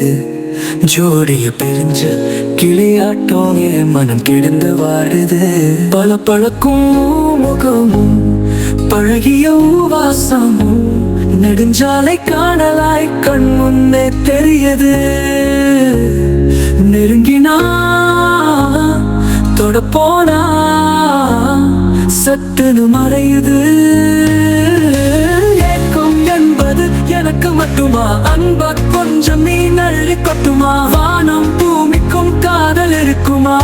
தேடுது. ஜோடிய பிரிஞ்ச கிளியாட்டம் என் மனம் கிடந்து வாடுது. பல பழக்கும் முகமும் பழகிய வாசமும் நெடுஞ்சாலை காணலாய் கண் முன்னே தெரியுது. நெருங்கினா தொடப்போனா சட்டுன்னு மறையுது. ஏக்கம் என்பது எனக்கு மட்டுமா? அன்ப கொஞ்சம் நீ நள்ளி கொட்டுமா? வானம் பூமிக்கும் காதல் இருக்குமா?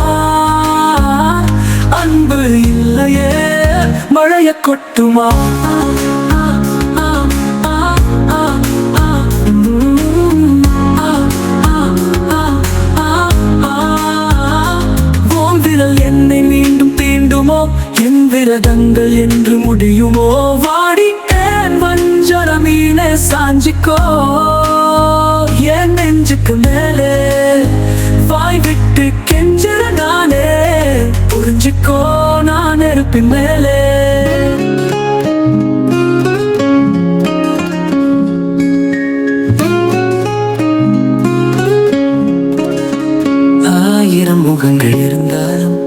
அன்பு இல்லையே மழைய கொட்டுமா? என்னை மீண்டும் தீண்டுமோ? என் விரதங்கள் என்று முடியுமோ? வாடி ஏன் வஞ்சர மீனே சாஞ்சிக்கோ. என் நெஞ்சுக்கு மேலே வாய் விட்டு கெஞ்சற நானே. புரிஞ்சுக்கோ நான் நெருப்பின் மேலே. ஆயிரம் முகங்கள் இருந்தாலும்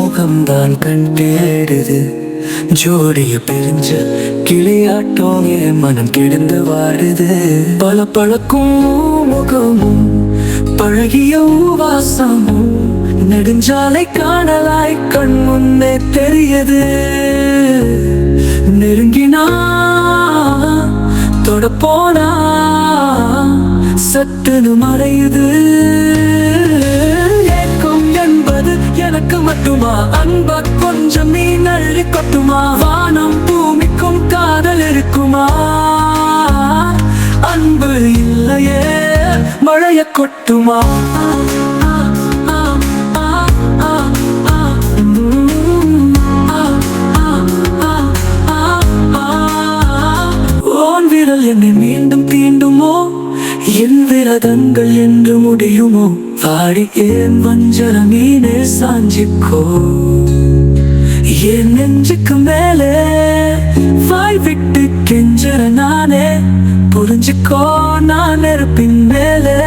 முகம்தான் கண் தேடுது. ஜோடிய பிரிஞ்ச கிளியாட்டம் என் மனம் கிடந்து வாடுது. பல பழக்கும் முகமும் பழகிய வாசமும் நெடுஞ்சாலை காணலாய் கண் முன்னே தெரியுது. நெருங்கினா தொடப்போனா சட்டுன்னு மறையுது. எனக்கு மட்டுமா? அன்ப கொஞ்சம் நீ நள்ளி கொட்டுமா? வானம் பூமிக்கும் காதல் இருக்குமா? அன்பு இல்லையே மழைய கொட்டுமா? ஓன் விரல் என்னை மீண்டும் தீண்டுமோ? என் விரதங்கள் என்று முடியுமோ? வாடி ஏன் வஞ்சர மீனே சாஞ்சிக்கோ. என் நெஞ்சுக்கு மேலே வாய் விட்டு கெஞ்சற நானே. புரிஞ்சுக்கோ நான் நெருப்பின் மேலே.